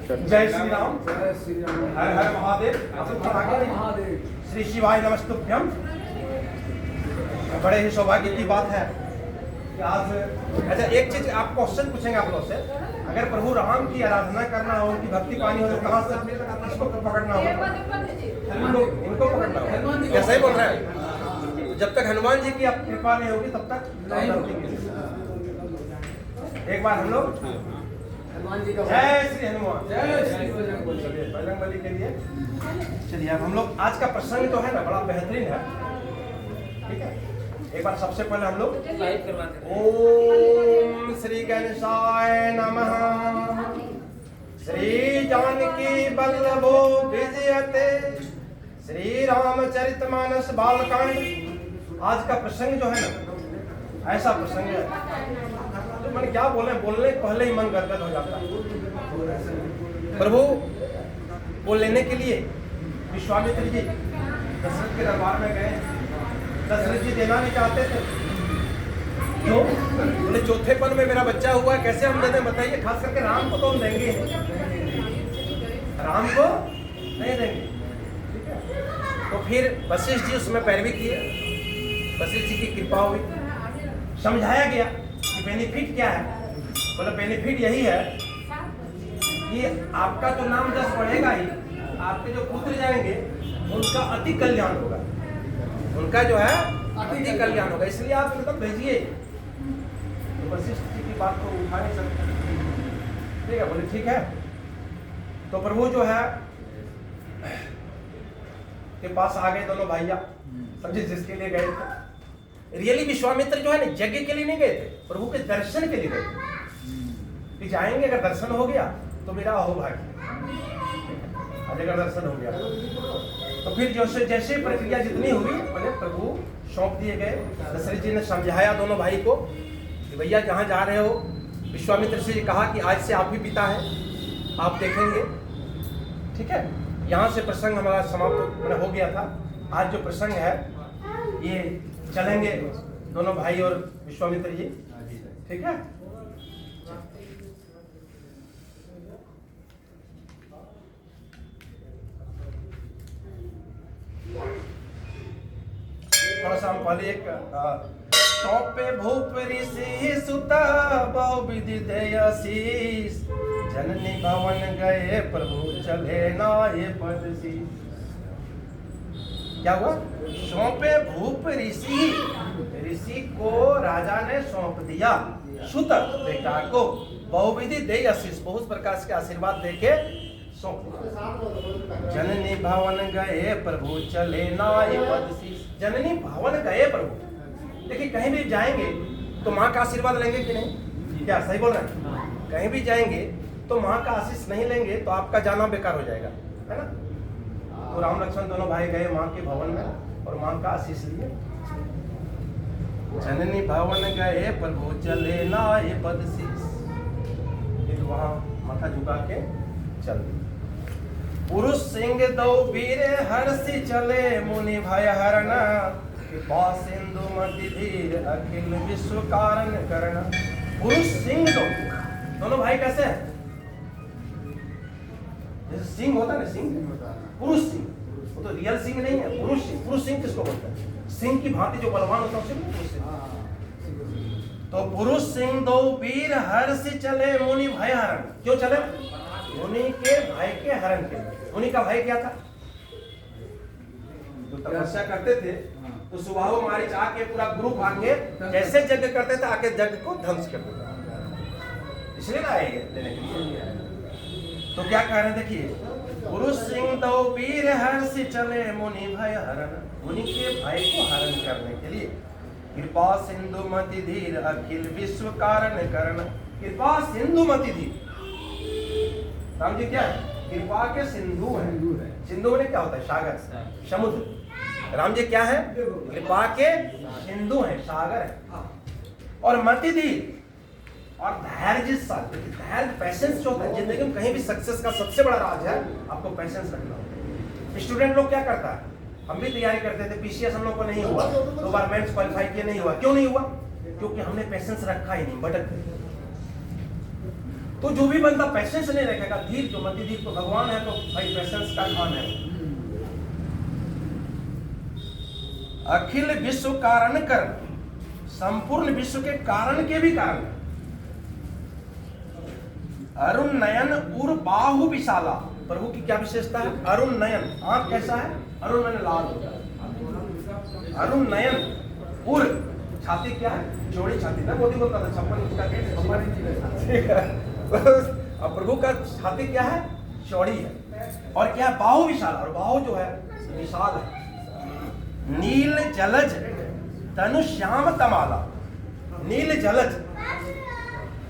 जय श्री राम। हर हर महादेव। महादेव। श्री शिवाय नमस्तुभ्यम। बड़े ही सौभाग्य की बात है कि आज अच्छा एक चीज आप क्वेश्चन पूछेंगे आप लोग से, अगर प्रभु राम की आराधना करना हो, उनकी भक्ति पानी हो तो कहाँ से इसको पकड़ना होगा? इनको पकड़ना होगा। कैसे ही बोल रहे हैं? जब तक हनुमान जी की कृपा नहीं होगी तब तक एक बार हम लोग जय श्री हनुमान, जय श्री बजरंगबली के लिए। चलिए अब हम लोग आज का प्रसंग तो है ना बड़ा बेहतरीन है, ठीक है। एक बार सबसे पहले हम लोग ओम श्री गणेशाय नमः। श्री जानकी वल्लभो विजयते श्री रामचरितमानस बालकांड। आज का प्रसंग जो है ना ऐसा प्रसंग है तो मैंने क्या बोलने पहले ही मन गदगद हो जाता है। प्रभु वो लेने के लिए विश्वामित्र जी दशरथ के दरबार में गए। दशरथ जी देना नहीं चाहते थे, क्यों? बोले चौथेपन में मेरा बच्चा हुआ है, कैसे हम दे दें बताइए। खास करके राम को तो हम देंगे, राम को नहीं देंगे, ठीक है। तो फिर वशिष्ठ जी उसमें पैरवी किए, वशिष्ठ जी की कृपा हुई, समझाया गया कि बेनिफिट क्या है। बोले बेनिफिट यही है कि आपका तो नाम जस बढ़ेगा ही, आपके जो पुत्र जाएंगे उनका अति कल्याण होगा, उनका जो है अति कल्याण होगा, इसलिए आप मतलब भेजिए। तो वशिष्ठ जी की बात को उठा नहीं सकते, ठीक है। बोले ठीक है। तो प्रभु जो है के पास आ गए दोनों भैया, समझे, जिसके लिए गए थे। रियली विश्वामित्र जो है ना यज्ञ के लिए नहीं गए थे, प्रभु के दर्शन के लिए गए थे कि जाएंगे, अगर दर्शन हो गया तो मेरा अहोभाग्य, आज अगर दर्शन हो गया तो फिर जैसे जैसे प्रक्रिया जितनी हुई मैंने प्रभु सौंप दिए गए। दशरथ जी ने समझाया दोनों भाई को कि भैया जहाँ जा रहे हो, विश्वामित्र से कहा कि आज से आप भी पिता हैं, आप देखेंगे, ठीक है। यहाँ से प्रसंग हमारा समाप्त हो गया था। आज जो प्रसंग है ये चलेंगे दोनों भाई और विश्वामित्र जी, ठीक है। थोड़ा सा हम पहले एक सौंपे भूप ऋषि सुता बहु विधि दयाशीष जननी भवन गए प्रभु चले ना ये पद शीस। क्या हुआ? सौंपे भूप ऋषि, ऋषि को राजा ने सौंप दिया सुत बेटा को बहुविधि दे आशीष, बहुत प्रकार के आशीर्वाद देके सौंप दिया। जननी भवन गए प्रभु चले ना ये पद शीस। जननी भवन गए प्रभु, देखिए कहीं भी जाएंगे तो माँ का आशीर्वाद लेंगे कि नहीं? क्या सही बोल रहे हैं? कहीं भी जाएंगे तो माँ का आशीष नहीं लेंगे तो आपका जाना बेकार हो जाएगा, है ना। तो राम लक्ष्मण दोनों भाई गए माँ के भवन में और माँ का आशीष लिए। जननी भवन गए प्रभु चले ना ये पद शीस, वहां माथा झुका के चल। पुरुष सिंह दो वीर हर्षि चले मुनि भय हरण, कृपा सिंधु मति धीर अखिल विश्व कारण करण। पुरुष सिंह दो, दोनों भाई कैसे हैं? जैसे सिंह होता है ना, सिंह पुरुष सिंह, वो तो रियल सिंह नहीं है, पुरुष सिंह। पुरुष सिंह किसको बोलते हैं? सिंह की भांति जो बलवान होता है उसे पुरुष सिंह। तो पुरुष सिंह दो वीर हर्षि चले मुनि भय हरण। क्यों चले? मुनि के भाई के हरण के लिए। मुनि का भाई क्या था? तो तपस्या करते थे तो सुबह मारी आके पूरा ग्रुप आके जैसे यज्ञ करते थे आके यज्ञ को ध्वंस कर देता, इसलिए ना आएंगे लेने के लिए। तो क्या कह रहे हैं देखिए, पुरुष सिंह दो वीर हर्षि चले मुनि भय हरण, मुनि के भाई को हरण करने के लिए। कृपा सिंधु मति धीर अखिल विश्व कारण करण। कृपा सिंधु मति धीर, राम जी क्या है? कृपा के सिंधु है। सिंधु में क्या होता है? सागर, समुद्र। राम जी क्या है? कृपा के सिंधु है, सागर है। और मति धीर और धैर्य, धैर्य पैसेंस जो होता है जिंदगी में, कहीं भी सक्सेस का सबसे बड़ा राज है आपको पैसेंस रखना होता है। स्टूडेंट लोग क्या करता है, हम भी तैयारी करते थे, पीसीएस हम लोग को नहीं हुआ, 2 बार मेंस क्वालिफाई किया नहीं हुआ। क्यों नहीं हुआ? क्योंकि हमने पैसेंस रखा ही नहीं, भटक गए। तो जो भी बंदा पैसेंस नहीं रखेगा, धीर जो मति धीर, तो भगवान है तो भाई पैसेंस का खान है। अखिल विश्व कारण कर, संपूर्ण विश्व के कारण के भी कारण। अरुण नयन उर बाहु विशाला, प्रभु की क्या विशेषता है? अरुण नयन, आंख कैसा है? अरुण नयन लाल होता है। अरुण नयन उर, छाती क्या है? चौड़ी छाती ना, मोदी बोलता था 56 उसका ठीक है। अब प्रभु का छाती क्या है? चौड़ी है। और क्या है? बाहु विशाल, और बाहु जो है विशाल है। नील जलज तनु श्याम तमाला, नील जलज,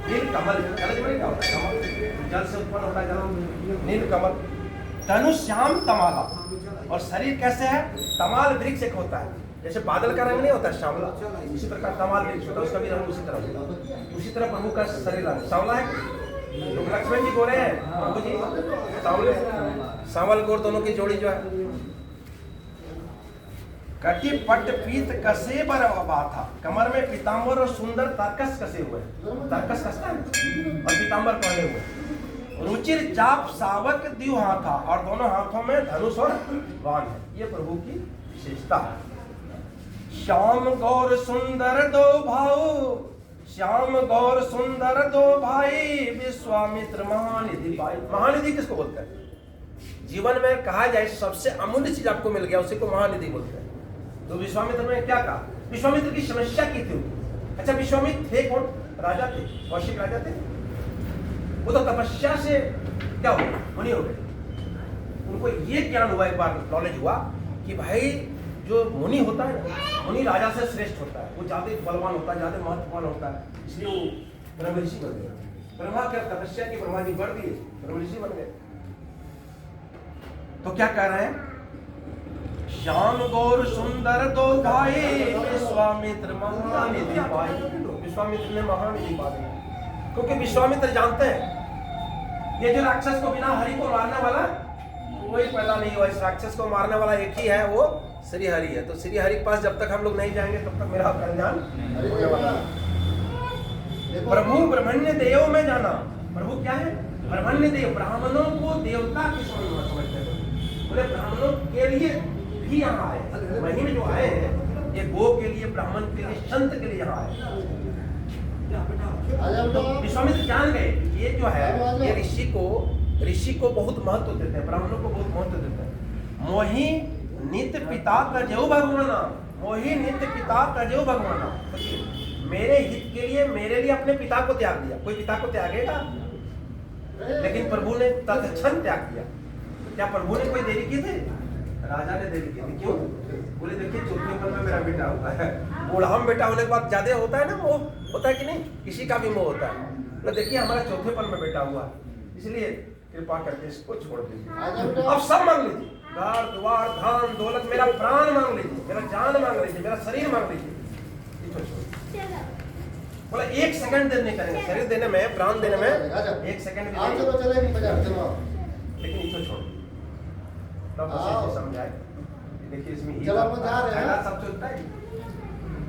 नील कमल, जलज में क्या होता है? कमल, जल से उत्पन्न होता है जल, नील कमल। तनु श्याम तमाला, और शरीर कैसे है? तमाल वृक्ष एक होता है, जैसे बादल का रंग नहीं होता श्यामला, इसी प्रकार तमाल वृक्ष होता है, उसका भी रंग उसी तरह होता है। उसी तरह प्रभु का शरीर रंग सांवला है। लोग लक्ष्मण जी बोले हैं प्रभु जी सांवले, सांवल गोर दोनों की जोड़ी जो है। कटी पट पीत कसे बर था, कमर में पीताम्बर और सुंदर तरकस कसे हुए, तरकस कसता है और पीताम्बर पहने हुए। रुचिर चाप सावक द्यू हाथा, और दोनों हाथों में धनुष और बाण है। ये प्रभु की विशेषता है। श्याम गौर सुंदर दो भाऊ, श्याम गौर सुंदर दो भाई, विश्वामित्र महानिधि पाई। महानिधि किसको बोलते हैं? जीवन में कहा जाए सबसे अमूल्य चीज आपको मिल गया, उसी को महानिधि बोलते हैं। तो विश्वामित्र ने क्या कहा? विश्वामित्र की समस्या की थी। अच्छा, विश्वामित्र थे कौन? राजा थे, कौशिक राजा थे। वो तो तपस्या से क्या हो गए? मुनि हो गए। उनको ये ज्ञान हुआ, एक बार नॉलेज हुआ कि भाई जो मुनि होता है ना, मुनि राजा से श्रेष्ठ होता है, वो ज्यादा बलवान होता है, ज्यादा महत्वपूर्ण होता है, इसलिए वो ब्रह्म ऋषि बन गए। ब्रह्मा क्या तपस्या की, ब्रह्मा जी बढ़ दिए, ब्रह्म ऋषि बन गए। तो क्या कह रहे हैं? श्याम गौर सुंदर दो भाई, विश्वामित्र महानिधि पाई। विश्वामित्र ने महानिधि पा दिया, क्योंकि विश्वामित्र जानते हैं ये जो राक्षस को बिना हरि को मारने वाला कोई पैदा नहीं हुआ। इस राक्षस को मारने वाला एक ही है, वो श्री हरि है। तो श्री हरि के पास जब तक हम लोग नहीं जाएंगे तब तक मेरा कल्याण होने वाला। प्रभु ब्रह्मण्य देव में जाना, प्रभु क्या है? ब्रह्मण्य देव, ब्राह्मणों को देवता के समझते हैं। बोले ब्राह्मणों के लिए भी यहाँ आए, वहीं में जो आए हैं ये गो के लिए, ब्राह्मण के लिए, संत के लिए यहाँ आए। तो विश्वामित्र जान गए ये जो है ये ऋषि को बहुत महत्व देते हैं, ब्राह्मणों को बहुत महत्व देते हैं। मोहि नित्य पिता तजेऊ भगवाना, मोहि नित्य पिता तजेऊ भगवाना। मेरे हित के लिए, मेरे लिए अपने पिता को त्याग दिया। कोई पिता को त्यागेगा? लेकिन प्रभु ने तत्क्षण त्याग दिया। क्या प्रभु ने कोई देरी की थी? राजा ने देरी की थी। क्यों? बोले देखिए चौथे पल में मेरा बेटा होता है। बूढ़ाम बेटा होने के बाद ज्यादा होता है ना, मोह होता है कि नहीं? किसी का भी मोह होता है। तो देखिए हमारा चौथे पल में बेटा हुआ, इसलिए कृपा करके इसको छोड़ दीजिए। अब सब मांग लीजिए, घर द्वार धान दौलत, मेरा प्राण मांग लीजिए, मेरा जान मांग लीजिए, मेरा शरीर मांग लीजिए। बोला 1 सेकंड देर नहीं करेंगे, शरीर देने में, प्राण देने में 1 सेकंड भी नहीं, लेकिन इसको छोड़। तब उसे समझाए देखिए इसमें सब चलता है।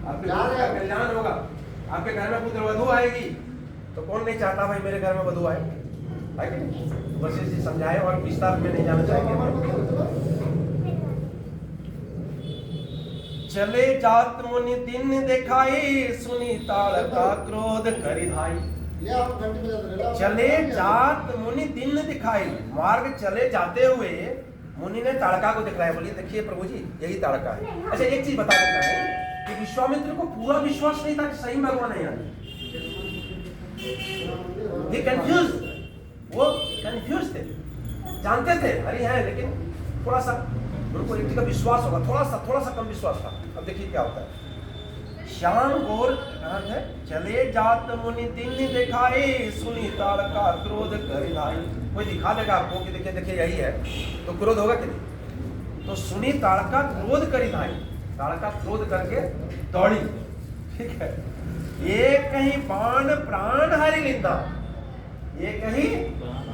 आपके का कल्याण होगा, आपके घर में पुत्र वधू आएगी, तो कौन नहीं चाहता भाई मेरे घर में वधू आए? है कि नहीं? बस इसे समझाए और विस्तार में नहीं जाना चाहेंगे। चले जात मुनि दिन दिखाई, सुनी ताड़ का क्रोध करि धाई। चले जात मुनि दिन दिखाई, मार्ग चले जाते हुए मुनि ने ताड़का को दिखलाया। बोलिए देखिए प्रभु जी यही ताड़का है। अच्छा एक चीज बता देता है कि विश्वामित्र को पूरा विश्वास नहीं था कि सही भगवान है यहाँ। He confused, वो कंफ्यूज थे, जानते थे हरि है, लेकिन थोड़ा सा उनको एक का विश्वास होगा, थोड़ा सा कम विश्वास था। अब देखिए क्या होता है। श्याम गौर कहाँ थे? चले जात मुनि दिन दिखाए, सुनी ताड़का क्रोध करि धाई। कोई दिखा देगा आपको कि देखिए देखिए यही है, तो क्रोध होगा कि नहीं? तो सुनी ताड़का क्रोध करि धाई, ताड़का क्रोध करके दौड़ी। ठीक है, ये कहीं बाण प्राण हरि लिंदा, ये कहीं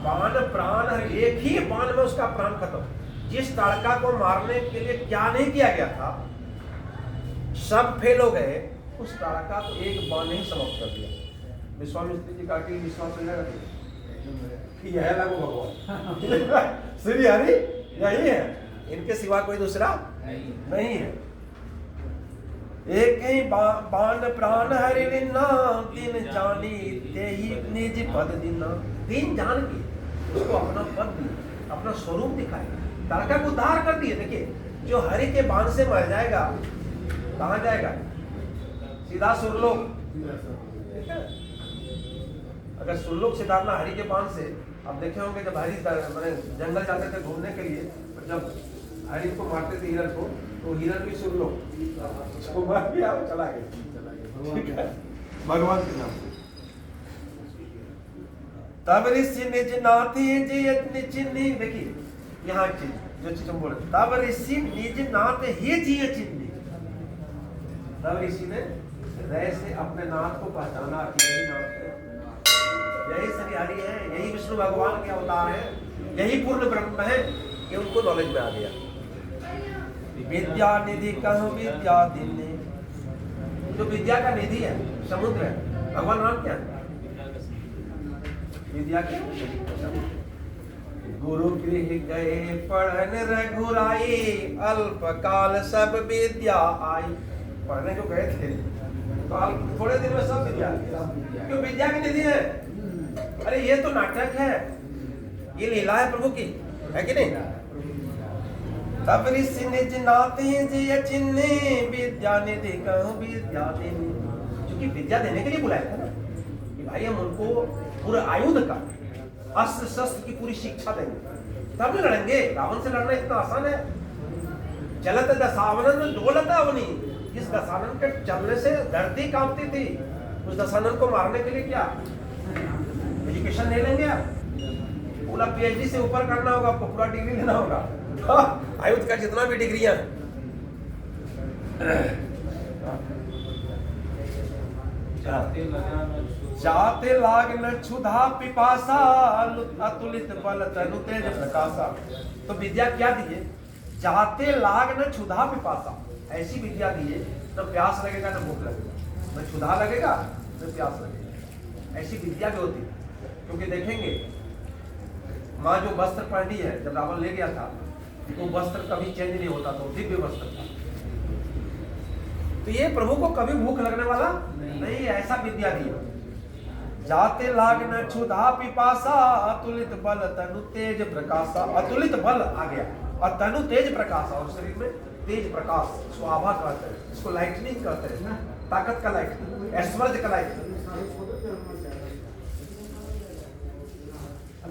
बाण प्राण हरि, एक ही बाण में उसका प्राण खत्म। जिस ताड़का को मारने के लिए क्या नहीं किया गया था, सब फेल हो गए, उस ताड़का को एक बाण ही समाप्त कर दिया। विश्वामित्र जी का विश्वास हो जाएगा कि यह लगो भगवान श्री हरि यही है, इनके सिवा कोई दूसरा नहीं है। एक ही बाण प्राण हरि लिन्ना, तीन जानी ते ही निज पद दिना। तीन जान के उसको अपना पद दिया, अपना स्वरूप दिखाया, तारका को उद्धार कर दिए। देखिए, जो हरि के बाण से मर जाएगा कहाँ जाएगा? सीधा सुरलोक। ठीक है, अगर सुरलोक से डालना हरि के बाण से, आप देखे होंगे जब हरि मैंने जंगल जाते थे घूमने के लिए, जब हरि को मारते थे हिरण को, तो हिरण भी सुरलोक उसको मार दिया, चला गया। ठीक है, भगवान के नाम से। तब ऋषि निज नाथी जी चिन्नी। देखिए यहाँ एक चीज जो चीज हम बोले, तब ऋषि निज नाथ ही जी चिन्नी। तब ऋषि ने रह से अपने नाथ को पहचाना कि यही नाथ है, यही श्री हरि है, यही विष्णु भगवान के अवतार है, यही पूर्ण ब्रह्म है। ये उनको नॉलेज में आ गया। विद्या निधि कहूं विद्या दिन्ने, जो विद्या का निधि है, समुद्र है, भगवान नाम क्या है? विद्या के गुरु गृह गए पढ़न रघुराई, अल्प काल सब विद्या आई। पढ़ने जो गए थे तो थोड़े दिन में सब विद्या, क्यों? विद्या की निधि है। अरे ये तो नाटक है, ये लीला है प्रभु की, है कि नहीं? तब ऋषि निज नाथी जी चिन्नी, विद्या निधि कहूं विद्या दिन्नी। क्योंकि विद्या देने के लिए बुलाया था ना, कि भाई हम उनको पूरे आयुध का, अस्त्र शस्त्र की पूरी शिक्षा देंगे, तब नहीं लड़ेंगे। रावण से लड़ना इतना आसान है? चलत दशानन डोलत अवनी। इस दशानन के चलने से धरती कांपती थी। उस दशानन को मारने के लिए क्या एजुकेशन ले लेंगे आप? पूरा पीएचडी से ऊपर करना होगा आपको, पूरा डिग्री लेना होगा। आयुध का जितना भी डिग्रियां जाते लाग न क्षुधा पिपासा, अतुलित बल तनु तेज प्रकाशा। तो विद्या क्या दिए? जाते लाग न क्षुधा पिपासा, ऐसी विद्या दिए न प्यास लगेगा न भूख लगेगा, न क्षुधा लगेगा न प्यास लगेगा। ऐसी विद्या भी होती। क्योंकि देखेंगे माँ जो वस्त्र पहनी है, जब रावण ले गया था तो वस्त्र कभी चेंज नहीं होता था, दिव्य वस्त्र था। तो ये प्रभु को कभी भूख लगने वाला नहीं, ऐसा विद्या दिया। जाते लाग न क्षुधा पिपासा, अतुलित बल तनु तेज प्रकाशा। अतुलित बल आ गया और तनु तेज प्रकाशा, और शरीर में तेज प्रकाश, स्वाभा कहते हैं इसको, लाइटनिंग कहते हैं, ताकत का लाइटनिंग, ऐश्वर्य का लाइटनिंग।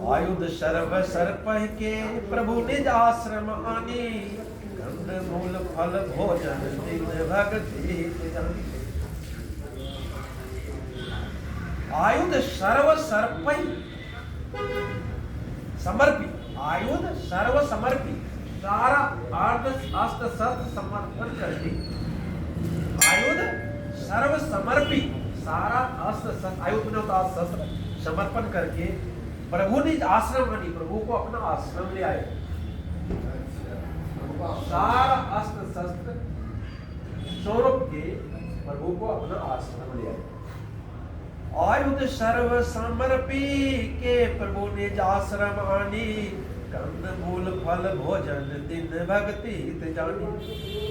आयुध सर्व सर्प के प्रभु निज आश्रम आनी, गंध मूल फल भोजन दिन भक्ति जानी। आयुध सर्व सर्प समर्पी, आयुध सर्व समर्पी, सारा अस्त्र शस्त्र समर्पण करके। आयुध सर्व समर्पी, सारा अस्त्र शस्त्र, आयुध में होता शस्त्र, समर्पण करके प्रभु निज आश्रम बनी, प्रभु को अपना आश्रम ले आए। सारा अस्त्र शस्त्र सौरभ के प्रभु को अपना आश्रम ले आए। आयुध सर्व समर्पी के प्रभु निज आश्रम आनी, कंद मूल फल भोजन दिन भक्ति जानी।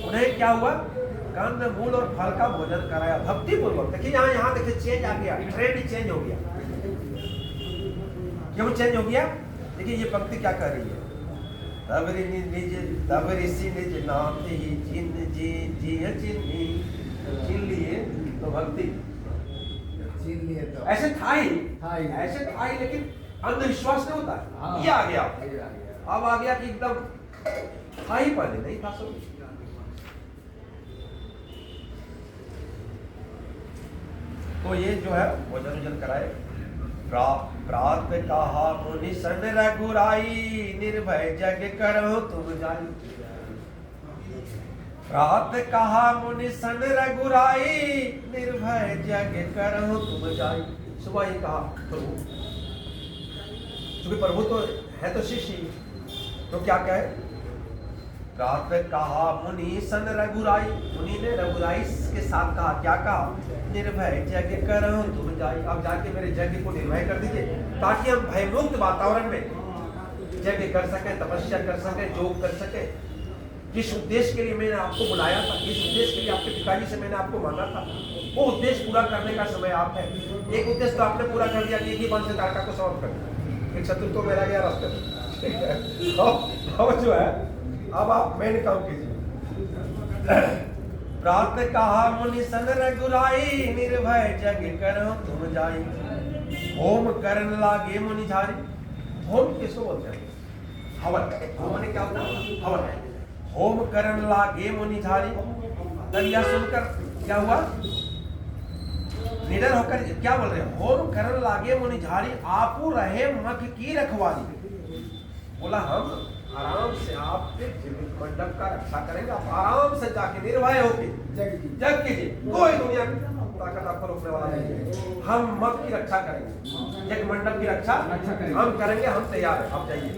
उन्हें क्या हुआ? कंद मूल और फल का भोजन कराया भक्ति पूर्वक। देखिए यहाँ देखिए चेंज आ गया, ट्रेंड चेंज हो गया। क्यों चेंज हो गया? देखिए ये पंक्ति क्या कह रही है? तब ऋषि निज नाथी चिन्ह जी चिन्ही। चिन्ह लिए तो भक्ति, छीन लिए तो ऐसे था ही, ऐसे था ही, लेकिन अंधविश्वास नहीं होता है। हाँ, ये आ गया, ये आ गया। अब आ गया कि एकदम था ही, पहले नहीं था सब। तो ये जो है भोजन वोजन कराए। प्रात कहा मुनि सन रघुराई, निर्भय जग करो तुम जाई। प्रात कहा मुनि सन रघुराई, निर्भय जग करो तुम जाई। सुबह ही कहा प्रभु, क्योंकि प्रभु तो है तो शिष्य, तो क्या कहे? रात में कहा मुनि सन रघुराई, मुनि ने रघुराई के साथ कहा, क्या कहा? निर्भय यज्ञ करो तुम जाई। अब जाके मेरे यज्ञ को निर्भय कर दीजिए, ताकि हम भयमुक्त वातावरण में यज्ञ कर सके, तपस्या कर सके, योग कर सके। जिस उद्देश्य के लिए मैंने आपको बुलाया था, जिस उद्देश्य के लिए आपके पिताजी से मैंने आपको मांगा था, वो उद्देश्य पूरा करने का समय आप है। एक उद्देश्य तो आपने पूरा कर दिया कि एक ही वंश तारका को समाप्त कर दिया, एक शत्रु तो मेरा गया रास्ते में। अब जो है, अब आप मेन काम कीजिए। प्रात कहा मुनि सन रघुराई, निर्भय यज्ञ करो तुम जाई। होम करन लागे मुनि झारी। होम किसको बोलते हैं? हवन। होम ने क्या होता है? हवन। होम करन लागे मुनि झारी। तब यह सुनकर क्या हुआ? निडर होकर क्या बोल रहे हैं? होम करन लागे मुनि झारी, आपू रहे मख की रखवाली। बोला हम आराम से आपके जीवित मंडप का रक्षा करेंगे, आप आराम से जाके निर्भय होके जग कीजिए, कोई दुनिया की ताकत आपको रोकने वाला नहीं है। हम मत की रक्षा करेंगे, जग मंडप की रक्षा हम करेंगे, हम तैयार हैं, आप जाइए।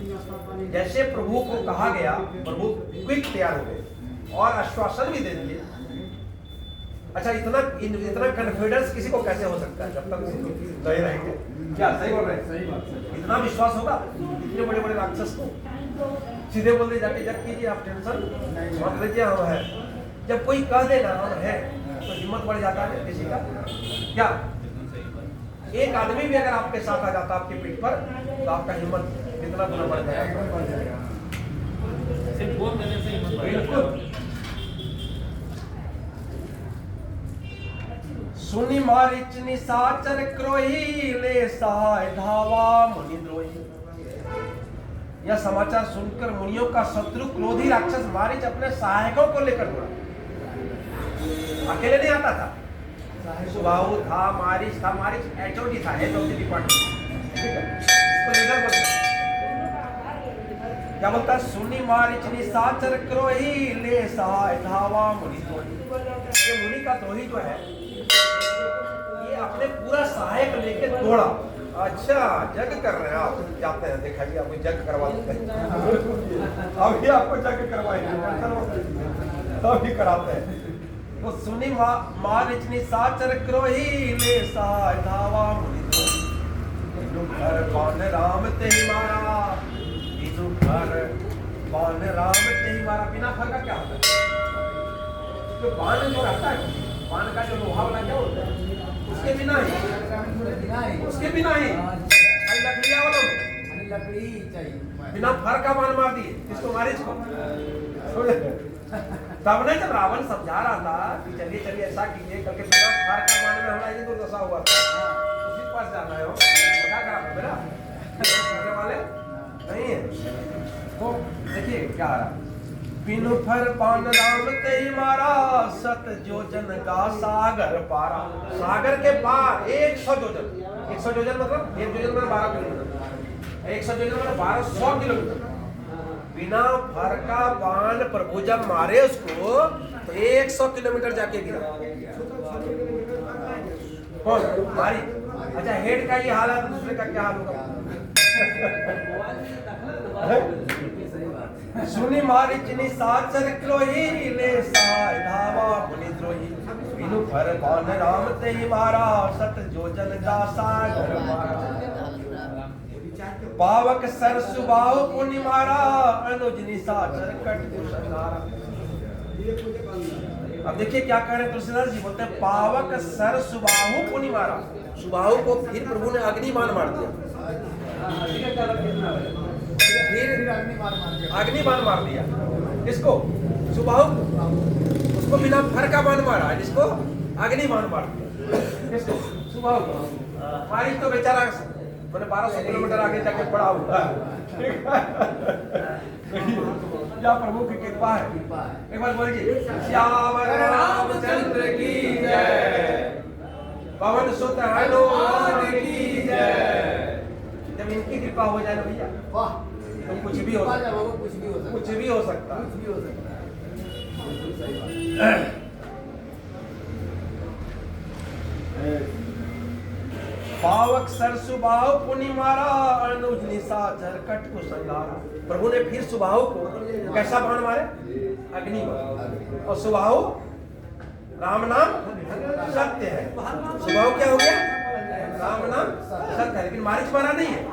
जैसे प्रभु को कहा गया, प्रभु क्विक तैयार हो गए और आश्वासन भी दे दिए। अच्छा, इतना कॉन्फिडेंस किसी को कैसे हो सकता है जब तक सही रहेंगे? क्या सही बोल रहे हैं? सही बात। इतना विश्वास होगा इतने बड़े बड़े राक्षस को? सीधे बोल दे जाके जग कीजिए, आप टेंशन मत लीजिए, हम है। जब कोई कह देना हम है तो हिम्मत बढ़ जाता है किसी का। क्या एक आदमी भी अगर आपके साथ आ जाता आपकी पीठ पर, तो आपका हिम्मत कितना गुना बढ़ जाएगा। सिर्फ बोल देने से हिम्मत बढ़ जाती है। बिल्कुल। सुनि मारिच निशाचर क्रोही, ले सहाय धावा मुनि द्रोही। यह समाचार सुनकर मुनियों का शत्रु क्रोधी राक्षस मारीच अपने सहायकों को लेकर दौड़ा। अकेले नहीं आता था, सुबाहु था, मारीच था। मारीच एचओडी था, हेड ऑफ द डिपार्टमेंट, इसको लीडर बोलते हैं। क्या बोलता है? सुनि मारीच निशाचर क्रोही, ले सहाय धावा मुनि द्रोही। ये मुनि का द्रोही जो है, ये अपने पूरा सहायक लेके दौड़ा। अच्छा, जग कर रहे हैं आप, जाते हैं, दिखाइए, आपको जग करवा देते हैं। अभी आपको जग करवाएंगे, अभी कराते हैं। तो सुनि मारिच निशाचर क्रोही, ले सहाय धावा मुनि द्रोही। घर बान राम तेहि मारा, बिनु घर बान राम तेहि मारा। बिना फर का क्या होता है? जो बाण जो रहता है, बाण का जो लोहा वाला क्या होता है, उसके बिना ही लकड़िया वालों में लकड़ी चाहिए, बिना फर का बाण मार दिए किसको? मारिच को। तब ने जब रावण समझा रहा था कि चलिए चलिए ऐसा कीजिए, करके बिना फर का बाण में हमारा ये दुर्दशा हुआ था, उसी के पास जाना है। हो क्या करा मेरा करने वाले नहीं है। तो देखिए क्या आ रहा, बिनु फर पान राम तेहि मारा, सत जोजन का सागर पारा। सागर के पार 100 जोजन, 100 जोजन मतलब 1 जोजन मतलब 12 किलोमीटर, 100 जोजन मतलब 1200 किलोमीटर। बिना फर का बाण प्रभु जब मारे उसको, तो 100 किलोमीटर जाके गिरा। कौन? मारी। अच्छा, हेड का ये हाल है तो दूसरे का क्या हाल होगा? सुनि मारिच निशाचर क्रोही, ले सहाय धावा मुनि द्रोही। बिनु फर बाण राम तेहि मारा, सत जोजन का सागर पारा। पावक सर सुबाहु पुनि मारा, अनुज निशाचर कट कुशनारा। अब देखिए क्या कह रहे हैं तुलसीदास जी, बोलते हैं पावक सर सुबाहु पुनि मारा। सुबाहु को फिर प्रभु ने अग्निबाण मार दिया, फिर अग्निबाण मार दिया। किसको? सुबाहु को। उसको बिना फर का बाण मारा, जिसको अग्निबाण मार दिया। किसको? सुबाहु को। मारिच तो बेचारा मैंने 1200 किलोमीटर आगे जाके पड़ा हुआ है। क्या प्रभु की कृपा है। एक बार बोलिए, श्याम रामचंद्र की जय, पवन सुत हनुमान की जय। जब इनकी कृपा हो जाए ना भैया, तो कुछ भी हो सकता है, कुछ भी हो सकता है। पावक सर सुबाहु पुनि मारा अनुज निशाचर कट को संगारा। प्रभु ने फिर सुबाहु को कैसा बाण मारे? अग्नि बाण। और सुबाहु राम नाम सत्य है। सुबाहु क्या हो गया? राम नाम सत्य है। लेकिन मारीच मारा नहीं है।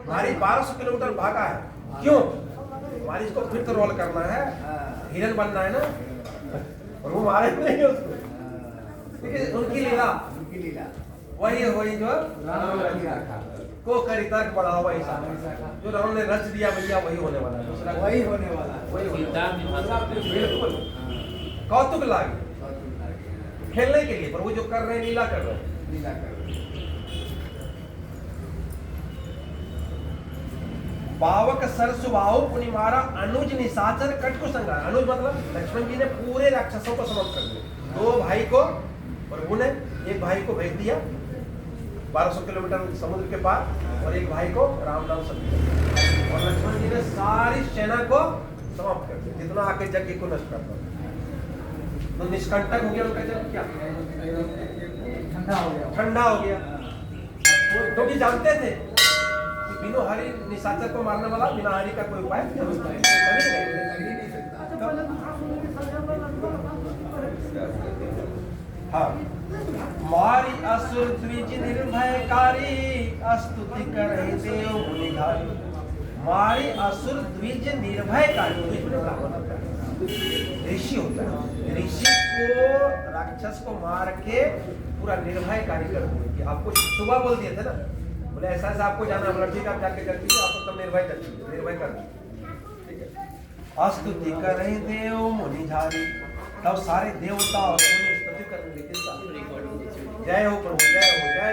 मारीच 1200 किलोमीटर भागा है। क्यों? मारीच को फिर तो रोल करना है, हिरन बनना है ना। प्रभु मारे नहीं उसको, क्योंकि उनकी लीला वही जो को करी तर्क बढ़ावा ऐसा जो राम ने रच दिया भैया वही होने वाला है। दूसरा वही होने वाला है। वही सिद्धांत भाषा बिल्कुल कौतुक लागे खेलने के लिए प्रभु जो कर रहे हैं, लीला कर रहे हैं। लीला कर पावक सर सुबाहु पुनि मारा अनुज निशाचर कट को संगार। अनुज मतलब लक्ष्मण जी ने पूरे राक्षसों को समाप्त कर दिया। 2 भाई को प्रभु ने, एक भाई को भेज दिया 1200 किलोमीटर समुद्र के पार और एक भाई को राम नाम सत्य। और लक्ष्मण जी ने सारी सेना को समाप्त कर दिया, जितना आके यज्ञ को नष्ट करता। तो निष्कंटक हो गया उनका जन्म। क्या ठंडा हो गया। ठंडा हो गया। क्योंकि जानते थे कि बिना हरि निशाचर को मारने वाला बिना हरि का कोई उपाय नहीं होता है। हाँ, मारी असुर द्विज निर्भयकारी स्तुति करे देव मुनिधारी। मारी असुर द्विज निर्भयकारी, ऋषि होता है। ऋषि को राक्षस को मार के पूरा निर्भयकारी कर दिया। आपको सुबह बोल दिए थे ना, बोले ऐसा ऐसा आपको जाना, बोला ठीक है आप जाके कर दीजिए, आपको तब निर्भय कर दीजिए, निर्भय कर दीजिए। ठीक है, स्तुति करे देव मुनिधारी। तब सारे देवता और मुनि स्तुति करने लगे। जय हो प्रभु, जय हो, जय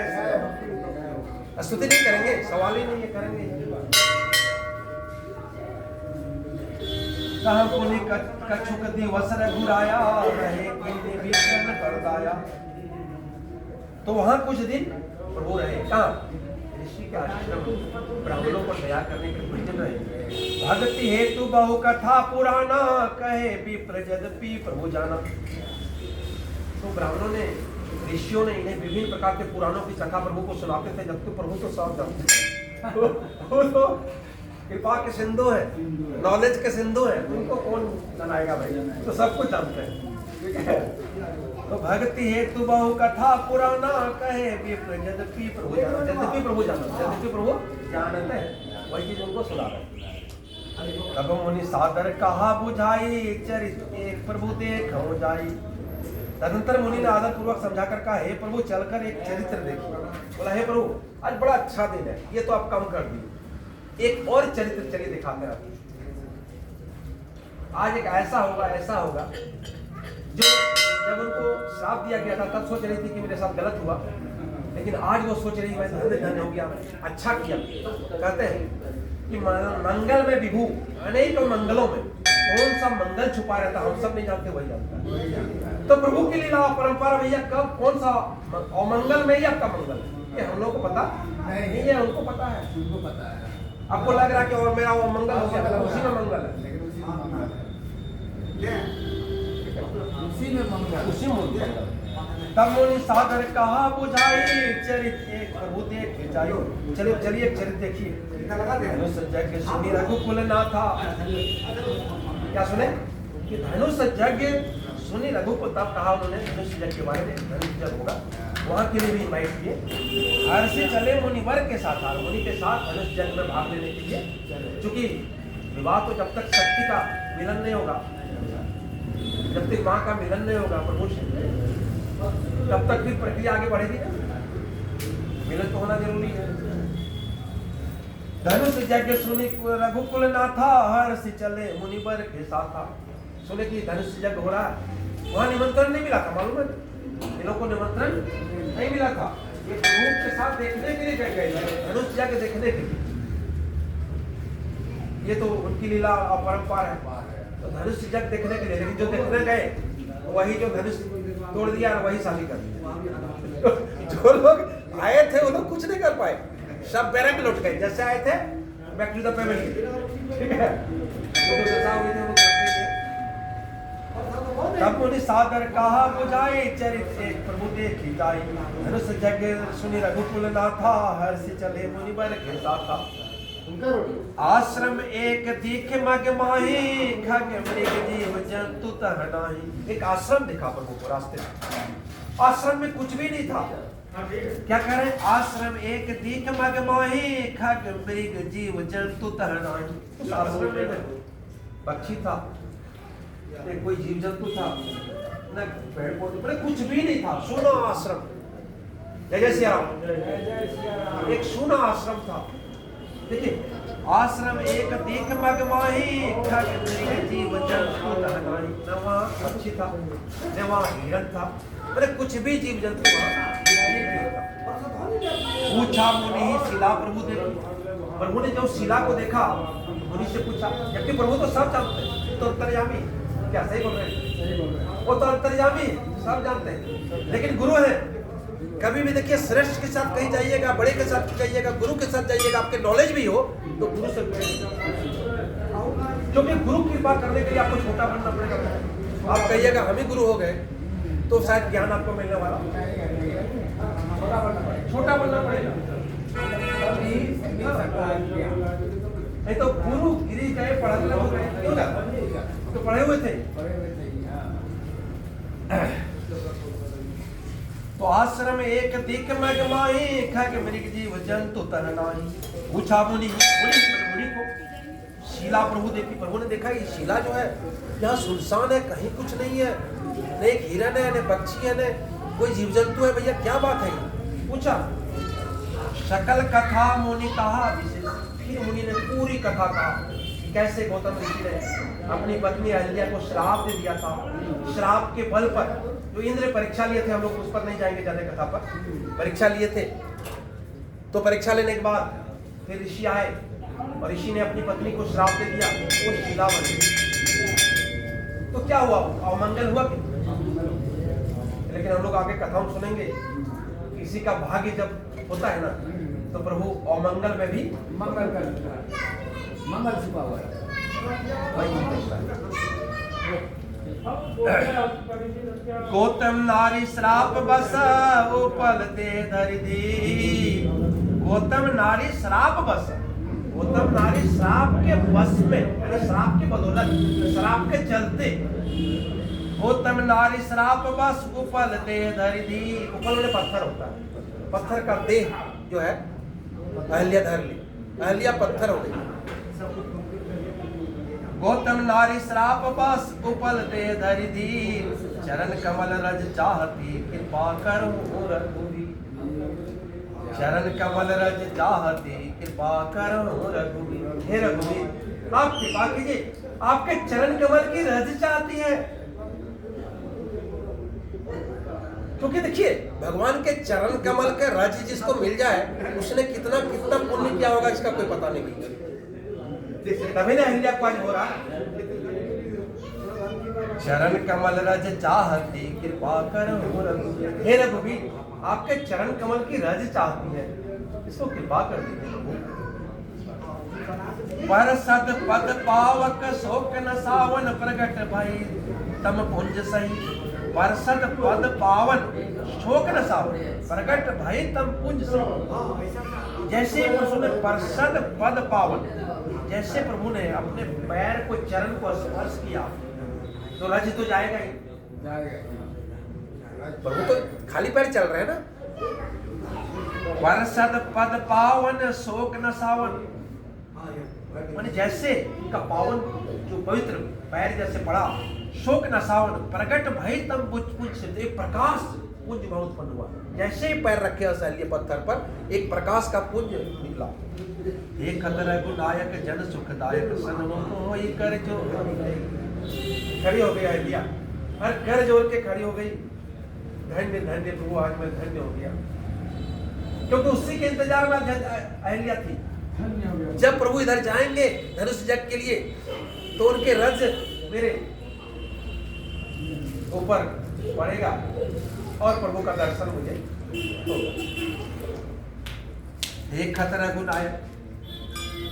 हो। स्तुति नहीं करेंगे, सवाल ही नहीं है, करेंगे। कहाँ पुनि कछुक दिवस रघुराया रहे कीन्ही विषम करदाया। तो वहां कुछ दिन प्रभु रहे। कहाँ? ऋषि के आश्रम, ब्राह्मणों को दया करने के कुछ दिन रहे। भक्ति हेतु बहु कथा पुराना कहे विप्र यद्यपि प्रभु जाना। तो ब्राह्मणों ने, ऋषियों ने इन्हें विभिन्न प्रकार के पुराणों की कथा प्रभु को सुनाते थे, जबकि प्रभु तो सब जानते। वो तो कृपा के सिंधु है, नॉलेज के सिंधु है, उनको कौन सुनाएगा भाई, तो सब कुछ जानते हैं। तो भक्ति हेतु बहु कथा पुराना कहे विप्र यद्यपि प्रभु जाना। यद्यपि प्रभु जाना, यद्यपि प्रभु जानते हैं, वही चीज उनको सुना रहे। तब मुनि सादर कहा बुझाई चरित एक प्रभु देखो जाई। तदंतर मुनि ने आदर पूर्वक समझाकर कहा, हे प्रभु चलकर एक चरित्र देखिए। बोला, हे प्रभु आज बड़ा अच्छा दिन है, ये तो आप कम कर दिए, एक और चरित्र चलिए दिखाते हैं आपको। आज एक ऐसा होगा जो जब उनको श्राप दिया गया था तब सोच रही थी कि मेरे साथ गलत हुआ, लेकिन आज वो सोच रही मैं धन्य हो गया, अच्छा किया। कहते हैं कि मंगल में विभू, अनेक मंगलों में कौन सा मंगल छुपा रहता हम सब नहीं जानते, वही जानता है। तो प्रभु की लीला परंपरा भैया कब कौन सा अमंगल में या आपका मंगल, ये हम लोग को पता नहीं है, उनको पता है। उनको पता है। आपको लग रहा है कि और मेरा वो मंगल हो गया, उसी में मंगल है, लेकिन उसी में मंगल। उसी में। तब मुनि सादर कहा बुझाई चरित एक प्रभु देख जाइयो। चलिए एक चरित्र देखिए। धनुष यज्ञ सुनी रघुकुल नाथा। क्या सुने? कि धनुष यज्ञ सुनी रघुकुल। तब कहा उन्होंने धनुष यज्ञ के बारे में, धनुष यज्ञ होगा वहां के लिए भी इनवाइट किए। हर से चले मुनिवर के साथ, मुनि के साथ धनुष यज्ञ में भाग लेने के लिए। क्योंकि विवाह तो जब तक शक्ति का मिलन नहीं होगा, जब तक माँ का मिलन नहीं होगा प्रभु से, तब तक भी प्रक्रिया आगे बढ़ेगी ना, मिलन तो होना जरूरी है। धनुष यज्ञ सुनी रघुकुल नाथा हर्ष चले मुनिवर के साथ। सुने कि धनुष यज्ञ हो रहा है, वहां निमंत्रण नहीं मिला था, मालूम है? इन लोगों को निमंत्रण नहीं मिला था, ये प्रभु के साथ देखने के लिए गए थे, धनुष यज्ञ देखने के लिए। ये तो उनकी लीला और परंपरा है, तो धनुष यज्ञ देखने के लिए। लेकिन जो देखने गए वही जो धनुष तोड़ दिया और वही शादी कर दिया। जो लोग आए थे वो लोग कुछ नहीं कर पाए, सब बैरक लौट गए जैसे आए थे, बैक टू द फैमिली। ठीक है, वो तो जैसा हुई थे वो करते थे। तब मुनि सादर कहा बुझाई चरित एक प्रभु देखी जाई धनुष जग सुनि रघुकुल नाथा हर्ष चले मुनि बर के साथा आश्रम एक दीख मग माही खग मृग जीव जंतु तह नाही। एक आश्रम दिखा प्रभु को रास्ते में। आश्रम में कुछ भी नहीं था। क्या कह रहे हैं? आश्रम एक दीख मग माही खग मृग जीव जंतु तह नाही। उस आश्रम में पक्षी था, न कोई जीव जंतु था, न पेड़ पौधे, कुछ भी नहीं था। सूना आश्रम। जय जय सिया राम। एक सूना आश्रम था। देखिए, आश्रम एक दीख मग माही खग मृग जीव जंतु तह नाही। न वहाँ पक्षी था, न वहाँ हिरण था, अरे कुछ भी जीव जंतु पूछा मुनि शिला प्रभु देखी। प्रभु ने जब शिला को देखा मुनि से पूछा, जबकि प्रभु तो सब जानते हैं, तो अंतर्यामी। क्या सही बोल रहे हैं? वो तो अंतर्यामी सब जानते हैं, लेकिन गुरु है। कभी भी देखिए, श्रेष्ठ के साथ कहीं जाइएगा, बड़े के साथ जाइएगा, गुरु के साथ जाइएगा, आपके नॉलेज भी हो तो गुरु से, क्योंकि गुरु की कृपा करने के लिए आपको छोटा बनना पड़ेगा। आप कहिएगा हम ही गुरु हो गए तो शायद ज्ञान आपको मिलने वाला, छोटा बनना पड़ेगा। नहीं तो गुरु गिरी गए, पढ़ने हो गए, क्यों ना? तो पढ़े हुए थे। तो आश्रम एक दीख मग माही खग मृग जीव जंतु तह नाही। पूछा मुनि को शिला प्रभु देखी। प्रभु ने देखा ये शिला जो है यहाँ सुनसान है, कहीं कुछ नहीं है, न एक हिरन है, न पक्षी है, न कोई जीव जंतु है। भैया क्या बात है? पूछा। सकल कथा मुनि कहा विशेष। फिर मुनि ने पूरी कथा कहा, कैसे गौतम ऋषि ने अपनी पत्नी अहिल्या को श्राप दे दिया था। श्राप के बल पर जो इंद्र परीक्षा लिए थे, हम लोग उस पर नहीं जाएंगे ज्यादा कथा पर, परीक्षा लिए थे। तो परीक्षा लेने के बाद फिर ऋषि आए और ऋषि ने अपनी पत्नी को श्राप दे दिया, वो शिला बन गई। तो क्या हुआ? अवमंगल हुआ कि? लेकिन हम लोग आगे कथाओं सुनेंगे, किसी का भाग्य जब होता है ना, तो प्रभु अवमंगल में भी मंगल कर, मंगल छुपा हुआ है। गौतम नारी श्राप बस उपल दे धरि दी। गौतम नारी श्राप बस, गौतम नारी श्राप के बस में, श्राप के बदौलत, श्राप के चलते गौतम नारी श्राप बस उपल दे धरि दी। उपल में पत्थर होता है, पत्थर का देह जो है अहिल्या धर ली, अहिल्या पत्थर हो गई। गौतम नारी श्राप बस उपल दे धरि दी। चरण कमल रज चाहती कृपा करो रघुवीर। चरण कमल रज चाहती कृपा करो रघुवीर। हे रघुवीर, आप कृपा कीजिए, आपके चरण कमल की रज चाहती है। क्योंकि देखिए, भगवान के चरण कमल के रज जिसको मिल जाए, उसने कितना कितना पुण्य किया होगा इसका कोई पता नहीं। तभी ना अहिल्या को आज हो रहा। चरण कमल रज चाहती कृपा करो रघुवीर। हे रघुवीर, आपके चरण कमल की रज चाहती है, इसको कृपा कर दीजिए। पर सद पद पावक शोक न सावन प्रगट भई तम पुंज सही। परसद पद पावन शोक न सावन प्रगट भई तम पुंज सही। जैसे प्रभु ने परसद पद पावन, जैसे प्रभु ने अपने पैर को, चरण को स्पर्श किया तो रज तो जाएगा ही। प्रभु तो खाली पैर चल रहे हैं ना। परसद पद पावन शोक न सावन, माने जैसे उनका पावन जो पवित्र पैर जैसे पड़ा, शोक न सावन प्रगट भई तम पुंज से, एक प्रकाश पुंज में उत्पन्न हुआ। जैसे ही पैर रखे अहिल्या पत्थर पर, एक प्रकाश का पुंज निकला। एक रघुनायक जन सुखदायक सन्मुख कर जो खड़ी हो गई अहिल्या, और कर जोर के खड़ी हो गई। धन्य धन्य प्रभु, आज मैं धन्य हो गया, क्योंकि उसी के इंतजार में अहिल्या थी। जब प्रभु इधर जाएंगे धनुष जग के लिए, तो उनके रज मेरे ऊपर पड़ेगा और प्रभु का दर्शन मुझे होगा। एक खत रघुनायक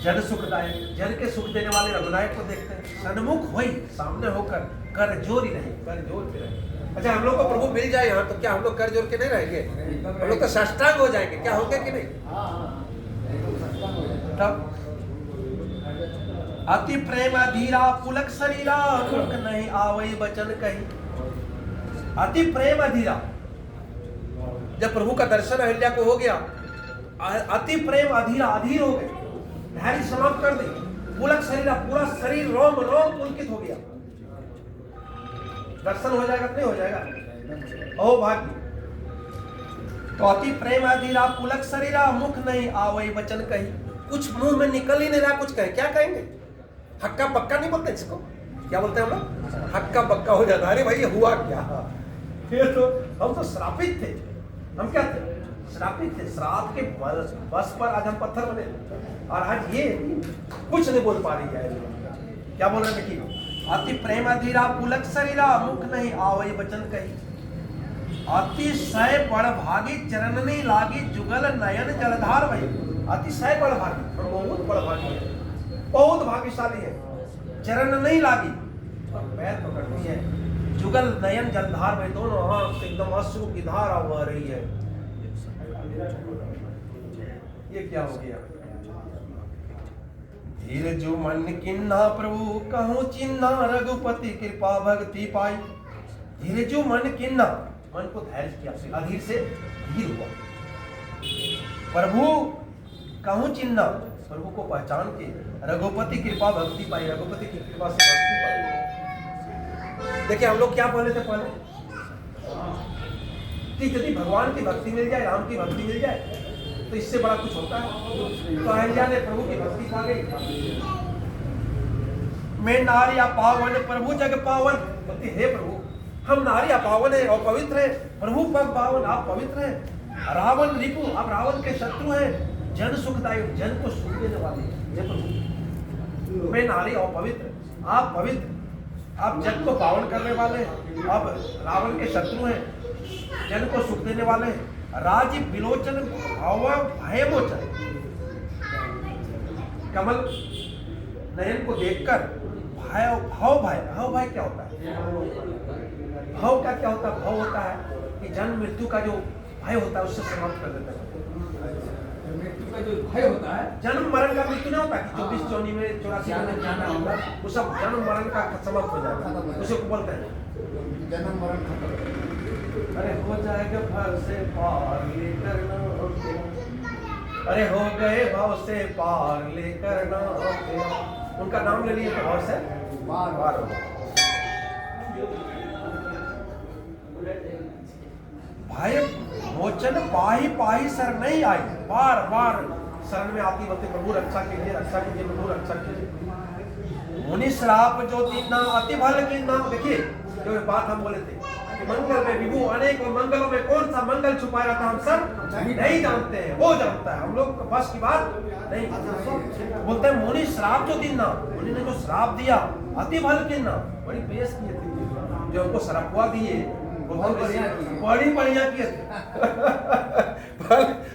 जन सुखदायक, जन के सुख देने वाले रघुनायक को देखते हैं। सन्मुख हुई, सामने होकर कर जोर ही रहे, कर जोर के रहे। अच्छा, हम लोग को प्रभु मिल जाए यहाँ तो क्या हम लोग कर जोर के नहीं रहेंगे? हम लोग तो साष्टांग हो जाएंगे, क्या होंगे कि नहीं? तब अति प्रेम अधीरा पुलक शरीरा, मुख नहीं आवई बचन कही। अति प्रेम अधीरा, जब प्रभु का दर्शन अहिल्या को हो गया, अति प्रेम अधीरा, अधीर हो गए, धैर्य समाप्त कर दी। पुलक शरीरा, पूरा शरीर रोम रोम पुलकित हो गया। दर्शन हो जाएगा नहीं हो जाएगा? ओ भाग्य। तो अति प्रेम अधीरा पुलक शरीरा, मुख नहीं आवई वचन कही। कुछ मुंह में निकल ही नहीं रहा, कुछ कहे, क्या कहेंगे? हक्का बक्का नहीं बोलते इसको, क्या बोलते हैं हम लोग? हक्का बक्का हो जाता। अरे भाई ये हुआ क्या? ये तो हम तो श्रापित थे। हम क्या थे? श्रापित थे। श्राप के बस पर आज हम पत्थर बने, और आज ये कुछ नहीं बोल पा रही है। क्या बोल रहे देखिए, अति प्रेम अधीरा पुलक शरीरा, मुख नहीं आवई वचन कही। अतिशय बड़ भागी चरण नहीं लागी, जुगल नयन जलधार भई। अतिशय बड़ भागी, बहुत बड़ भागी है, बहुत भाग्यशाली है। चरण नहीं लागी, पैर पकड़नी है। जुगल नयन जलधार भई, दोनों आंख से एकदम अश्रु की धारा बह रही है। ये क्या हो गया? धीर जो मन किन्ना प्रभु कहूँ चिन्ना, रघुपति कृपा भक्ति पाई। धीरे जो मन किन्ना, मन को धैर्य किया, अधीर से धीर हुआ। प्रभु कहूँ चिन्ना, प्रभु को पहचान के रघुपति कृपा भक्ति पाई, रघुपति की कृपा से भक्ति पाई। देखिए हम लोग क्या बोले थे पहले कि यदि भगवान की भक्ति मिल जाए, राम की भक्ति मिल जाए, तो इससे बड़ा कुछ होता है। तो अहिल्या ने प्रभु की भक्ति पा गई। मैं नारी पावन प्रभु जग पावन, बोलती हे प्रभु हम नारी पावन है और पवित्र है, प्रभु पग पावन आप पवित्र हैं। रावण रिपु, आप रावण के शत्रु हैं। जन सुखदायी, जन को सुख देने वाले हे प्रभु। मैं नारी और पवित्र, आप पवित्र, आप जग को पावन करने वाले हैं। अब रावण के शत्रु हैं, जन को सुख देने वाले हैं। राजीव विलोचन भाव भय मोचन, कमल नयन को देखकर भाव भय क्या होता है? भाव का क्या होता है? भाव होता है कि जन्म मृत्यु का जो भय होता है उससे समाप्त कर देता है। मृत्यु का जो भय होता है, जन्म मरण का मृत्यु नहीं होता कि 24 24 में 84 में जाना होगा, वो सब जन्म मरण का समाप्त हो जाएगा। उसे को बोलते हैं जन्म मरण खत्म। अरे हो जाएगा भव से पार लेकर ना, अरे हो गए भव से पार लेकर ना, उनका नाम ले लिए तो भव से पार हो। भय मोचन पाही पाही शरण नहीं आई, बार बार शरण में आती बोलते प्रभु रक्षा कीजिए, रक्षा कीजिए, प्रभु रक्षा कीजिए। मुनि श्राप जो दीना अति भल की नाम। देखिए जो बात हम बोले थे कि मंगल में विभु अनेक और मंगलों में कौन सा मंगल छुपाया रहता हम सब नहीं जानते हैं, वो जानता है, हम लोग बस की बात नहीं। बोलते हैं मुनि श्राप जो दीना, मुनि ने जो श्राप दिया अति भल की नाम, बड़ी बेस किए थे जो हमको श्रापवा दिए, बड़ी बढ़िया किए थे।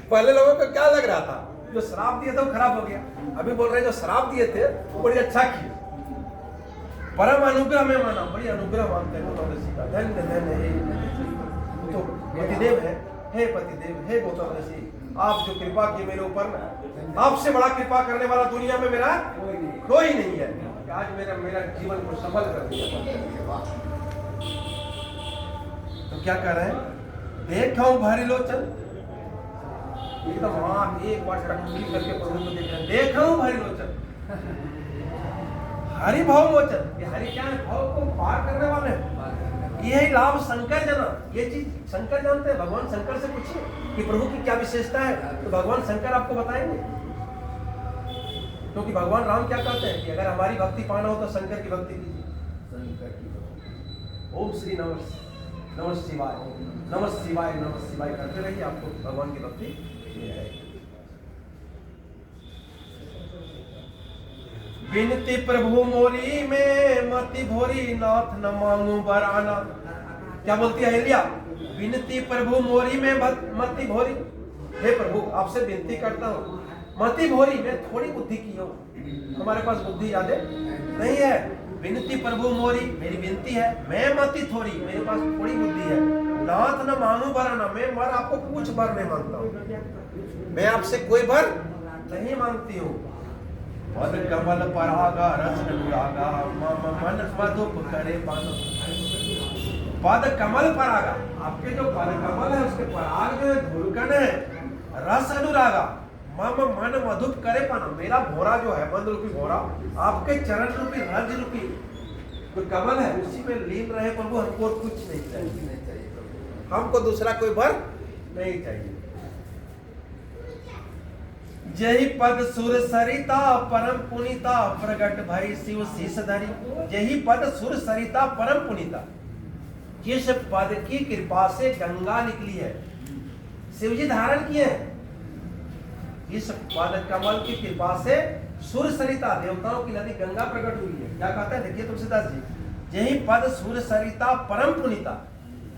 पहले लोगों को क्या लग रहा था, जो श्राप दिए थे वो खराब हो गया। अभी बोल रहे जो श्राप दिए थे वो बड़ी अच्छा किए। परम अनुग्रह में माना, बड़ी अनुग्रह मानते हैं गौतम ऋषि का। धन्य धन्य हे तो पतिदेव है, हे पतिदेव, हे गौतम ऋषि, आप जो कृपा की मेरे ऊपर, आपसे बड़ा कृपा करने वाला दुनिया में मेरा कोई नहीं है। आज मेरा जीवन को सफल कर दिया। तो क्या कर रहे हैं? देखो भरी लोचन, एकदम वहां एक बार टकटकी करके प्रभु को देख रहे हैं। देखो भरी लोचन, हरि भाव मोचन। ये हरि क्या है? भाव को पार करने वाले हैं। यही लाभ शंकर जना, ये चीज शंकर जानते हैं। भगवान शंकर से पूछिए कि प्रभु की क्या विशेषता है, तो भगवान शंकर आपको बताएंगे। क्योंकि भगवान राम क्या कहते हैं कि अगर हमारी भक्ति पाना हो तो शंकर की भक्ति कीजिए। ओम श्री नमः शिवाय, नमः शिवाय, नमः शिवाय करते रहिए, आपको भगवान की भक्ति मिल जाएगी। बिनती प्रभु मोरी में मति भोरी, नाथ न मांगू बराना। क्या बोलती है अहिल्या? बिनती प्रभु मोरी में मति भोरी, हे प्रभु आपसे विनती करता हूँ, मति भोरी में थोड़ी बुद्धि की हो, हमारे पास बुद्धि ज्यादा नहीं है, विनती प्रभु मोरी, मेरी विनती है, मैं मति थोड़ी, मेरे पास थोड़ी बुद्धि है, नाथ न मांगू बर न, मैं बर आपको कुछ बर नहीं मांगता हूँ, मैं आपसे कोई बर नहीं मांगती हूँ। पद कमल परागा रस अनुरागा, मम मन मधुप करे पानो। पद कमल परागा, आपके जो पद कमल है उसके पराग जो है धुलकन है, रस अनुरागा, मम मन मधुप करे पाना, मेरा भोरा जो है मंद रूपी भोरा आपके चरण रूपी रज रूपी कोई कमल है उसी में लीन रहे प्रभु, हमको और कुछ नहीं चाहिए, हमको दूसरा कोई वर नहीं चाहिए। जही पद सुर सरिता परम पुनीता, प्रगट भई शिव शीस धरी। जही पद सुर सरिता परम पुनीता, जिस पद की कृपा से गंगा निकली है, शिवजी धारण किए हैं, इस पद कमल की कृपा से सुर सरिता देवताओं की नदी गंगा प्रकट हुई है। क्या कहते हैं देखिए तुलसीदास जी, यही पद सुर सरिता परम पुनीता,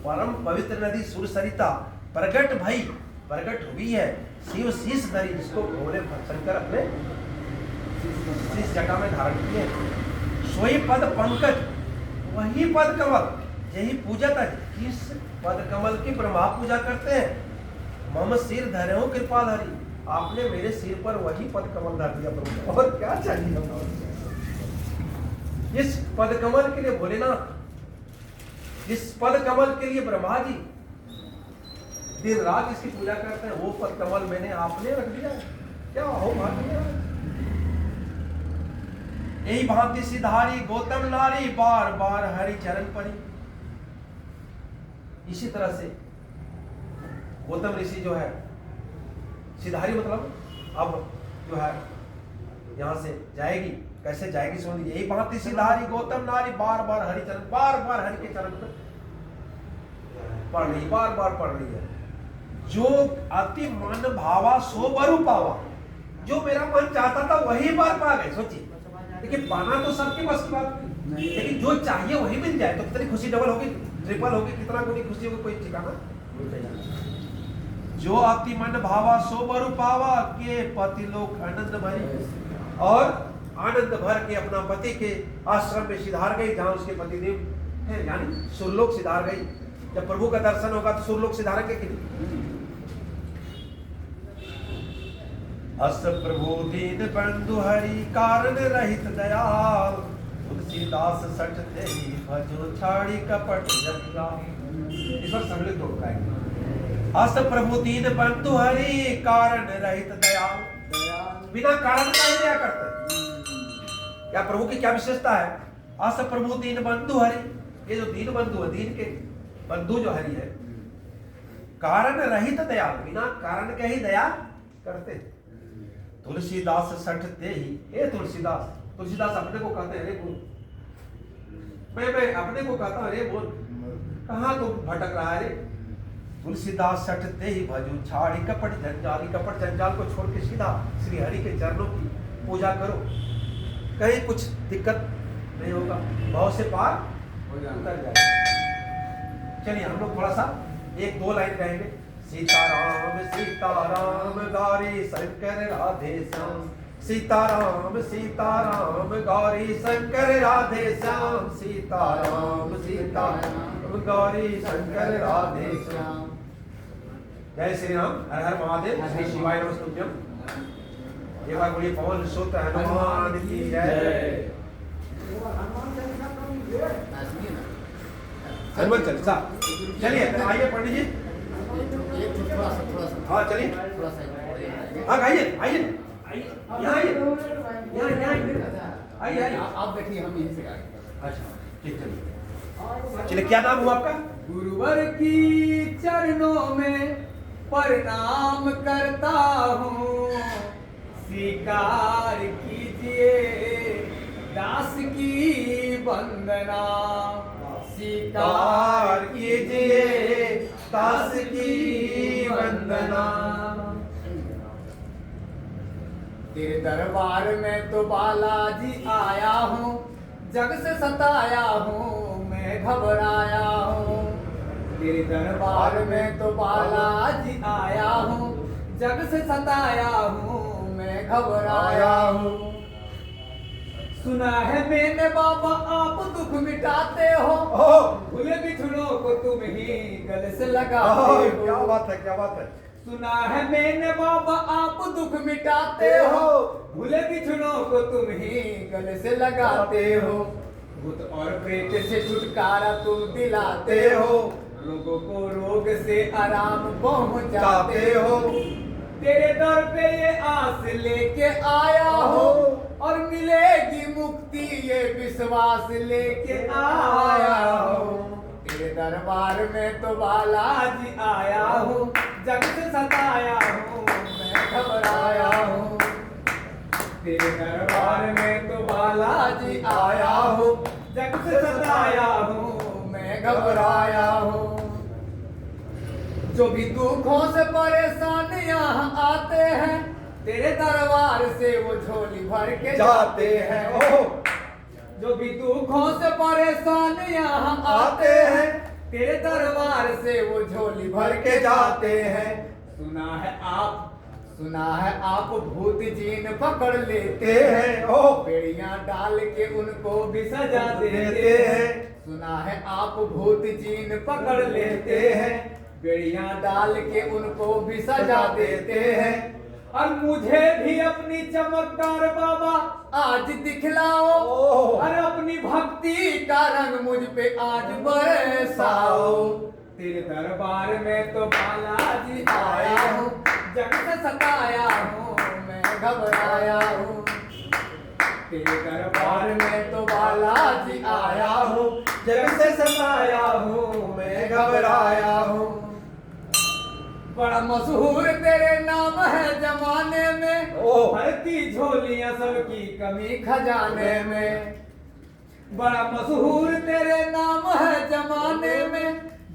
परम पवित्र नदी सुर सरिता प्रकट भई, प्रकट हुई है, शिव शीस धरी, जिसको भोले शंकर अपने शीस जटा में धारण किए। सोई पद पंकज, वही पद कमल, यही पूजत है, किस पद कमल की ब्रह्मा पूजा करते हैं। मम सिर धरे हो कृपा धरी, आपने मेरे सिर पर वही पद कमल धर दिया प्रभु, और क्या चाहिए हमको। इस पद कमल के लिए भोलेनाथ, जिस पद कमल के लिए ब्रह्मा जी दिन रात इसकी पूजा करते हैं, वो पद कमल मैंने आपने रख दिया, क्या हो भाग्य। यही भांति सिधारी गौतम नारी, बार बार हरि चरण परी। इसी तरह से गौतम ऋषि जो है, सिधारी मतलब अब जो है यहां से जाएगी, कैसे जाएगी सुन लीजिए। यही भांति सिधारी गौतम नारी, बार बार हरि चरण, बार बार हरि के चरण पर पढ़ रही, बार बार पढ़ रही है। जो अति मन भावा सो बरु पावा, जो मेरा मन चाहता था वही बार पा गए। सोचिए, देखिए पाना तो सबके बस की बात नहीं, लेकिन जो चाहिए वही मिल जाए तो कितनी खुशी डबल होगी, ट्रिपल होगी, कितना गुनी खुशी होगी, कोई ठिकाना। जो अति मन भावा सो बरु पावा, के पति लोग आनंद भरी, और आनंद भर के अपना पति के आश्रम में सिधार गई, जहां उसके पतिदेव है, यानी सुरलोक सिधार गई। जब प्रभु का दर्शन होगा तो सुरलोक सिधारेंगे कि नहीं। अस प्रभु दीन बंधु हरि, कारण रहित दयाल, तुलसीदास सठ ते भजो छाड़ी कपट जंजाल। इस बार सम्मिलित हो गाएंगे। अस प्रभु दीन बंधु हरि, कारण रहित दयाल, बिना कारण का ही दया करते हैं। क्या प्रभु की क्या विशेषता है। अस प्रभु दीन बंधु हरि, ये जो दीन बंधु है, दीन के बंधु जो हरि है, कारण रहित दयाल, बिना कारण के ही दया करते। तुलसीदास सठ ते ही, ए तुलसीदास, तुलसीदास अपने को कहते हैं, अरे बोल, मैं अपने को कहता हूं, अरे बोल कहां तू भटक रहा है। तुलसीदास सठ ते ही भजू छाड़ी कपट जंजाल, कपट जंजाल को छोड़ के सीधा श्री हरि के चरणों की पूजा करो, कहीं कुछ दिक्कत नहीं होगा, भाव से पार उतर जाएगा। चलिए हम लोग थोड़ा सा एक दो लाइन गाएंगे। सीताराम सीताराम गौरी शंकर राधे श्याम, सीताराम सीताराम गौरी शंकर राधे श्याम, सीताराम सीताराम गौरी शंकर राधे श्याम। जय श्री राम, हर हर महादेव, श्री शिवाय नमस्तुभ्यम। एक बार बोलिए पवन सुत हनुमान की जय। हनुमान चालीसा चलिए आइए पंडित जी। हाँ चलिए, हाँ आइए आइए, यहाँ आइए, यहाँ आइए आइए, आप बैठिए, हम यहीं से आए। अच्छा ठीक, चलिए चलिए। क्या नाम हुआ आपका। गुरुवर की चरणों में प्रणाम करता हूँ, स्वीकार कीजिए दास की वंदना, स्वीकार कीजिए दास की वंदना। तेरे दरबार में तो बालाजी आया हूँ, जग से सताया हूँ, मैं घबराया हूँ। तेरे दरबार में तो बालाजी आया हूँ, जग से सताया हूँ, मैं घबराया हूँ। सुना है मैंने बाबा आप दुख मिटाते हो, ओह भूले बिछड़ों को तुम ही गले से ओह, लगाते क्या हो। बात है, क्या बात है। सुना है मैंने बाबा आप दुख मिटाते हो, भूले बिछड़ों को तुम ही गले से लगाते हो। भूत और प्रेत से छुटकारा तुम दिलाते हो, लोगों को रोग से आराम पहुंचाते हो। तेरे दर पे ये आस लेके आया हो, और मिलेगी मुक्ति ये विश्वास लेके आया हो। तेरे दरबार में तो बालाजी आया हूँ, जग से सताया हूँ मैं घबराया हूँ। तेरे दरबार में तो बालाजी आया हूँ, जग से सताया हूँ मैं घबराया हूँ। जो भी दुखों से परेशान यहाँ आते हैं, तेरे दरबार से वो झोली भर के जाते हैं। ओह जो भी दुखों से परेशान यहाँ आते हैं, तेरे दरबार से वो झोली भर के जाते हैं। सुना है आप भूत जीन पकड़ लेते हैं, ओह बेड़ियां डाल के उनको भी सजा देते हैं। सुना है आप भूत जीन पकड़ लेते हैं, बेड़ियां डाल के उनको भी सजा देते हैं। और मुझे भी अपनी चमत्कार बाबा आज दिखलाओ, और अपनी भक्ति का रंग मुझ पे आज बरसाओ। तेरे दरबार में तो बालाजी आया हूँ, जग से सताया हूँ मैं घबराया हूँ। तेरे दरबार में तो बालाजी आया हूँ, जग से सताया हूँ मैं घबराया हूँ। बड़ा मशहूर तेरे नाम है जमाने में, ओह। भरती झोलियां सबकी कमी खजाने में। बड़ा मशहूर तेरे नाम है जमाने में,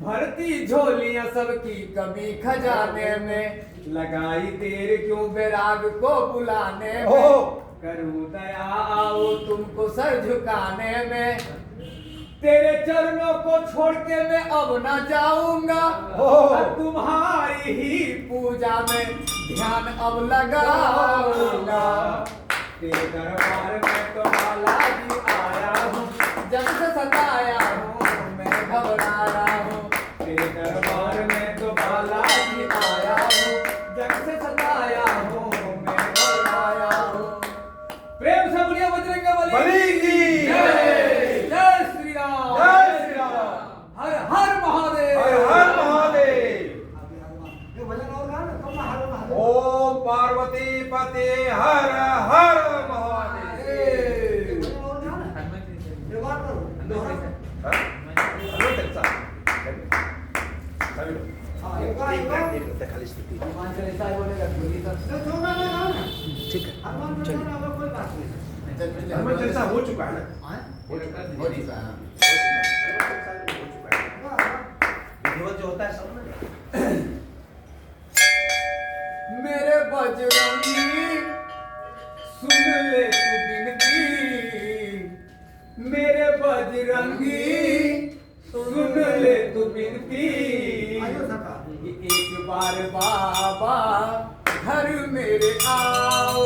भरती झोलियां सबकी कमी खजाने में। लगाई देर क्यों बैराग को बुलाने में, ओह। करूं दया आओ तुमको सर झुकाने में। तेरे चरणों को छोड़ के मैं अब न जाऊंगा, ओह। तुम्हारी ही पूजा में ध्यान अब लगाऊंगा। तेरे दरबार में तो बालाजी आया हूँ, जग से सताया हूँ मैं घबराया हूँ। तेरे दरबार में तो बालाजी आया हूँ, जग से सताया हूँ मैं घबराया हूँ। प्रेम से बोलिए बजरंगबली की जय। जय श्री राम, जय श्री राम। हर हर महादेव, हर हर महादेव। ओम पार्वती पते हर हर महादेव। खाली स्थिति ठीक है, हनुमान चालीसा हो चुका है ना, हो चुका है, विधिवत जो होता है सब ना। मेरे बजरंगी सुन ले तू बिनती, मेरे बजरंगी सुन ले तू बिनती। एक बार बाबा घर मेरे आओ,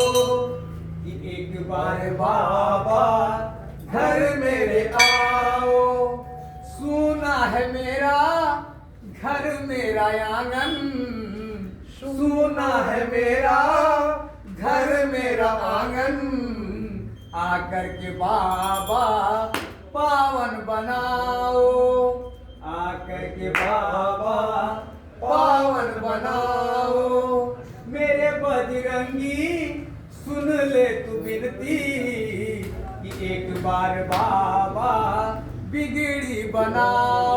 एक बार बाबा घर मेरे आओ। सुना है मेरा घर मेरा आंगन, सुना है मेरा घर मेरा आंगन। आकर के बाबा पावन बनाओ, आकर के बाबा पावन बनाओ। मेरे बजरंगी सुन ले तू बिनती, कि एक बार बाबा बिगड़ी बनाओ।